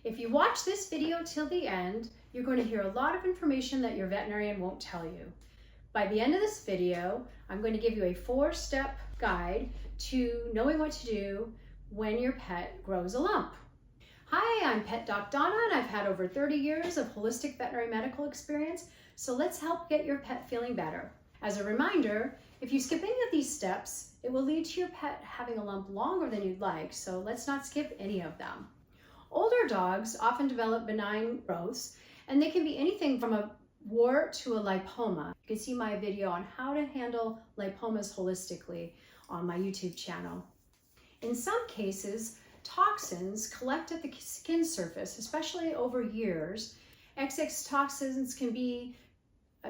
If you watch this video till the end, you're going to hear a lot of information that your veterinarian won't tell you. By the end of this video, I'm going to give you a 4-step guide to knowing what to do when your pet grows a lump. Hi, I'm Pet Doc Donna, and I've had over 30 years of holistic veterinary medical experience, so let's help get your pet feeling better. As a reminder, if you skip any of these steps, it will lead to your pet having a lump longer than you'd like, so let's not skip any of them. Older dogs often develop benign growths, and they can be anything from a wart to a lipoma. You can see my video on how to handle lipomas holistically on my YouTube channel. In some cases, toxins collect at the skin surface, especially over years. XX toxins can be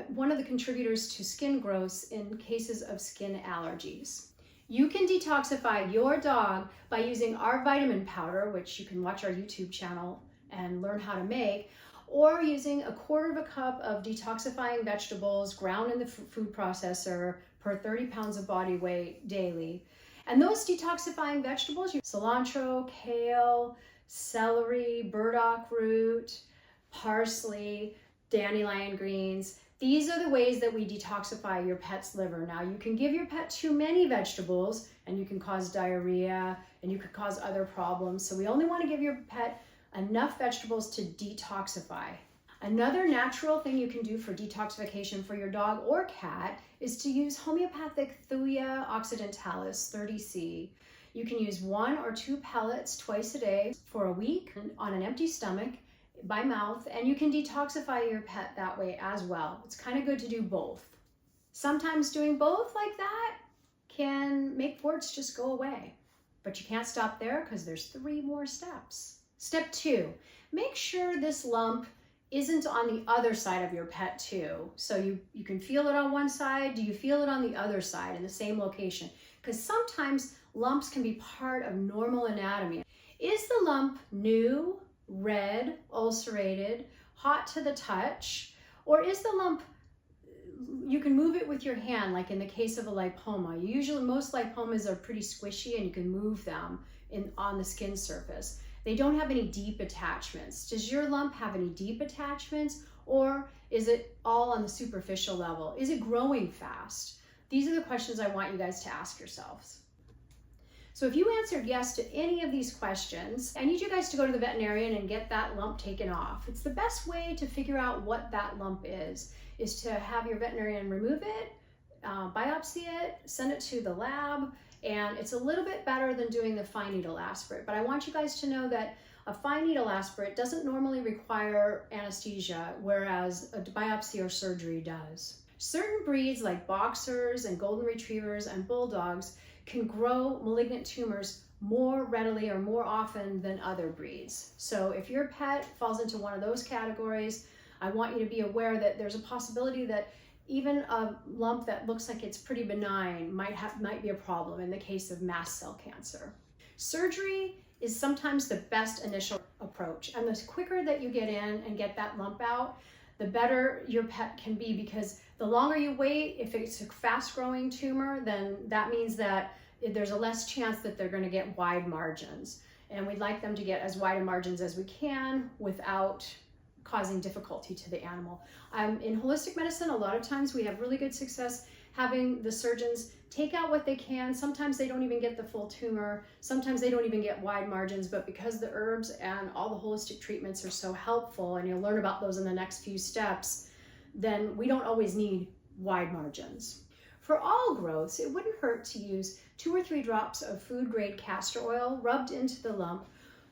one of the contributors to skin growths in cases of skin allergies. You can detoxify your dog by using our vitamin powder, which you can watch our YouTube channel and learn how to make, or using 1/4 cup of detoxifying vegetables ground in the food processor per 30 pounds of body weight daily. And those detoxifying vegetables, cilantro, kale, celery, burdock root, parsley, dandelion greens. These are the ways that we detoxify your pet's liver. Now, you can give your pet too many vegetables and you can cause diarrhea and you could cause other problems. So we only want to give your pet enough vegetables to detoxify. Another natural thing you can do for detoxification for your dog or cat is to use homeopathic Thuja occidentalis 30C. You can use 1 or 2 pellets twice a day for a week on an empty stomach by mouth, and you can detoxify your pet that way as well. It's kind of good to do both. Sometimes doing both like that can make warts just go away, but you can't stop there because there's 3 more steps. Step 2, make sure this lump isn't on the other side of your pet too. So you can feel it on one side. Do you feel it on the other side in the same location? Because sometimes lumps can be part of normal anatomy. Is the lump new, red, ulcerated, hot to the touch, or is the lump, you can move it with your hand, like in the case of a lipoma. Most lipomas are pretty squishy and you can move them on the skin surface. They don't have any deep attachments. Does your lump have any deep attachments, or is it all on the superficial level? Is it growing fast? These are the questions I want you guys to ask yourselves. So if you answered yes to any of these questions, I need you guys to go to the veterinarian and get that lump taken off. It's the best way to figure out what that lump is to have your veterinarian remove it, biopsy it, send it to the lab, and it's a little bit better than doing the fine needle aspirate. But I want you guys to know that a fine needle aspirate doesn't normally require anesthesia, whereas a biopsy or surgery does. Certain breeds like boxers and golden retrievers and bulldogs can grow malignant tumors more readily or more often than other breeds. So if your pet falls into one of those categories, I want you to be aware that there's a possibility that even a lump that looks like it's pretty benign might be a problem in the case of mast cell cancer. Surgery is sometimes the best initial approach, and the quicker that you get in and get that lump out, the better your pet can be, because the longer you wait, if it's a fast-growing tumor, then that means that there's a less chance that they're going to get wide margins. And we'd like them to get as wide a margins as we can without causing difficulty to the animal. In holistic medicine, a lot of times we have really good success having the surgeons take out what they can. Sometimes they don't even get the full tumor. Sometimes they don't even get wide margins, but because the herbs and all the holistic treatments are so helpful, and you'll learn about those in the next few steps, then we don't always need wide margins. For all growths, it wouldn't hurt to use 2 or 3 drops of food-grade castor oil rubbed into the lump,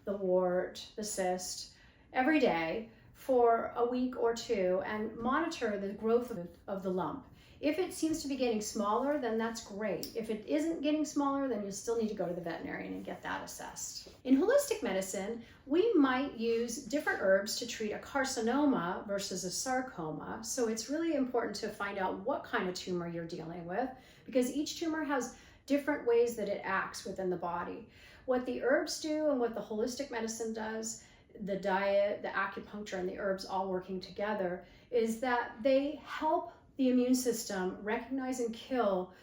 the wart, the cyst, every day for a week or 2, and monitor the growth of the lump. If it seems to be getting smaller, then that's great. If it isn't getting smaller, then you'll still need to go to the veterinarian and get that assessed. In holistic medicine, we might use different herbs to treat a carcinoma versus a sarcoma. So it's really important to find out what kind of tumor you're dealing with, because each tumor has different ways that it acts within the body. What the herbs do and what the holistic medicine does, the diet, the acupuncture, and the herbs all working together, is that they help the immune system recognize and kill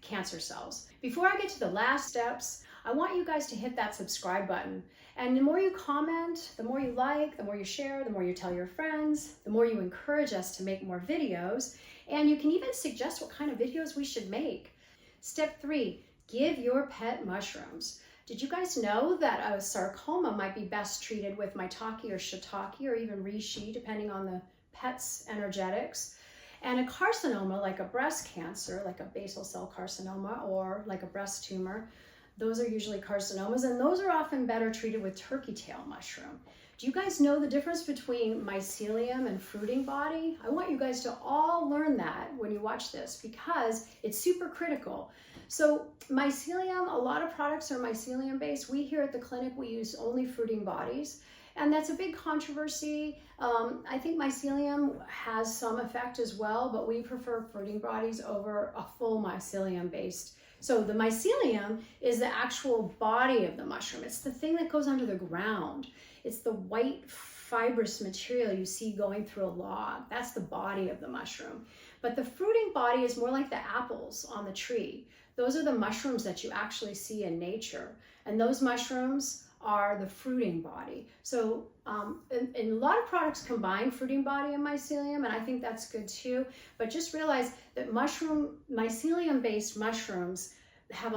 cancer cells. Before I get to the last steps, I want you guys to hit that subscribe button. And the more you comment, the more you like, the more you share, the more you tell your friends, the more you encourage us to make more videos. And you can even suggest what kind of videos we should make. Step 3, give your pet mushrooms. Did you guys know that a sarcoma might be best treated with maitake or shiitake or even reishi, depending on the pet's energetics? And a carcinoma, like a breast cancer, like a basal cell carcinoma or like a breast tumor, those are usually carcinomas, and those are often better treated with turkey tail mushroom. Do you guys know the difference between mycelium and fruiting body? I want you guys to all learn that when you watch this because it's super critical. So mycelium, a lot of products are mycelium based. We here at the clinic, we use only fruiting bodies. And that's a big controversy. I think mycelium has some effect as well, but we prefer fruiting bodies over a full mycelium based. So the mycelium is the actual body of the mushroom. It's the thing that goes under the ground. It's the white fibrous material you see going through a log. That's the body of the mushroom. But the fruiting body is more like the apples on the tree. Those are the mushrooms that you actually see in nature. And those mushrooms are the fruiting body. So and a lot of products combine fruiting body and mycelium, and I think that's good too. But just realize that mycelium-based mushrooms have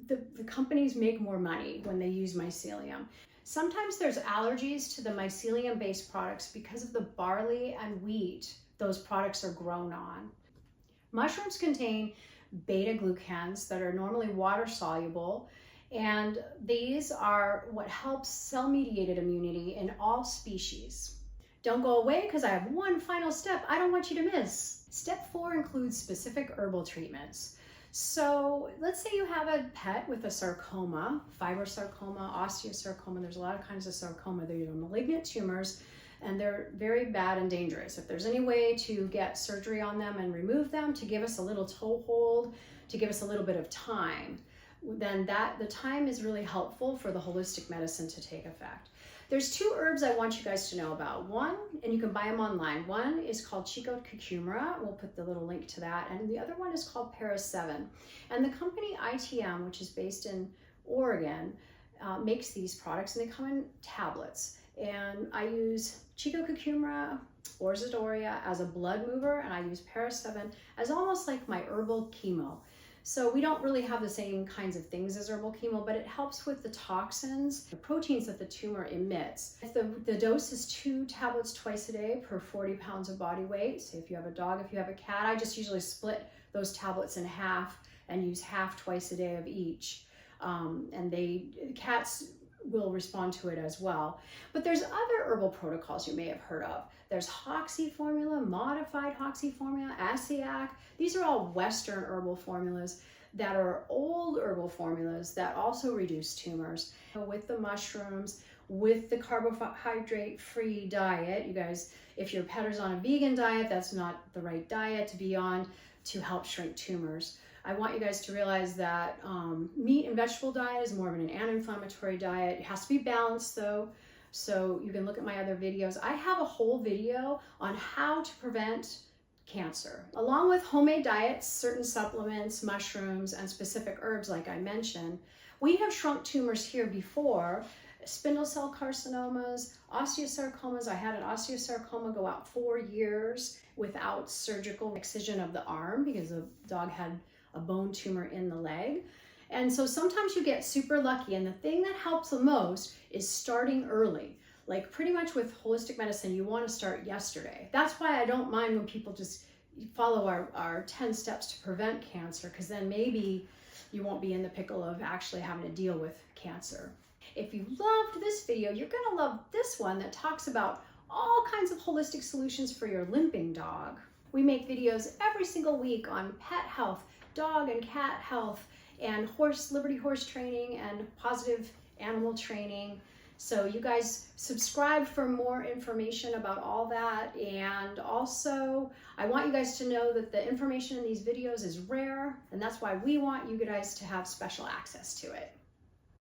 the companies make more money when they use mycelium. Sometimes there's allergies to the mycelium-based products because of the barley and wheat those products are grown on. Mushrooms contain beta-glucans that are normally water-soluble, and these are what helps cell-mediated immunity in all species. Don't go away because I have one final step I don't want you to miss. Step 4 includes specific herbal treatments. So let's say you have a pet with a sarcoma, fibrosarcoma, osteosarcoma. There's a lot of kinds of sarcoma. They're either malignant tumors, and they're very bad and dangerous. If there's any way to get surgery on them and remove them to give us a little toehold, to give us a little bit of time, then the time is really helpful for the holistic medicine to take effect. There's 2 herbs I want you guys to know about. One, and you can buy them online. One is called Chico cucumera. We'll put the little link to that. And the other one is called Paris 7. And the company ITM, which is based in Oregon, makes these products, and they come in tablets. And I use Chico cucumera or Zadoria as a blood mover, and I use Paris 7 as almost like my herbal chemo. So we don't really have the same kinds of things as herbal chemo, but it helps with the toxins, the proteins that the tumor emits. If the dose is 2 tablets twice a day per 40 pounds of body weight. Say if you have a dog, if you have a cat, I just usually split those tablets in half and use half twice a day of each. Cats will respond to it as well. But there's other herbal protocols you may have heard of. There's Hoxsey formula, modified Hoxsey formula, Asiac. These are all Western herbal formulas that are old herbal formulas that also reduce tumors. With the mushrooms, with the carbohydrate-free diet, you guys, if your pet is on a vegan diet, that's not the right diet to be on to help shrink tumors. I want you guys to realize that meat and vegetable diet is more of an anti-inflammatory diet. It has to be balanced though. So you can look at my other videos. I have a whole video on how to prevent cancer. Along with homemade diets, certain supplements, mushrooms, and specific herbs like I mentioned, we have shrunk tumors here before. Spindle cell carcinomas, osteosarcomas. I had an osteosarcoma go out 4 years without surgical excision of the arm because the dog had a bone tumor in the leg. And so sometimes you get super lucky, and the thing that helps the most is starting early. Like pretty much with holistic medicine, you want to start yesterday. That's why I don't mind when people just follow our 10 steps to prevent cancer, because then maybe you won't be in the pickle of actually having to deal with cancer. If you loved this video, you're gonna love this one that talks about all kinds of holistic solutions for your limping dog. We make videos every single week on pet health, dog and cat health, and Liberty horse training and positive animal training. So you guys subscribe for more information about all that. And also, I want you guys to know that the information in these videos is rare, and that's why we want you guys to have special access to it.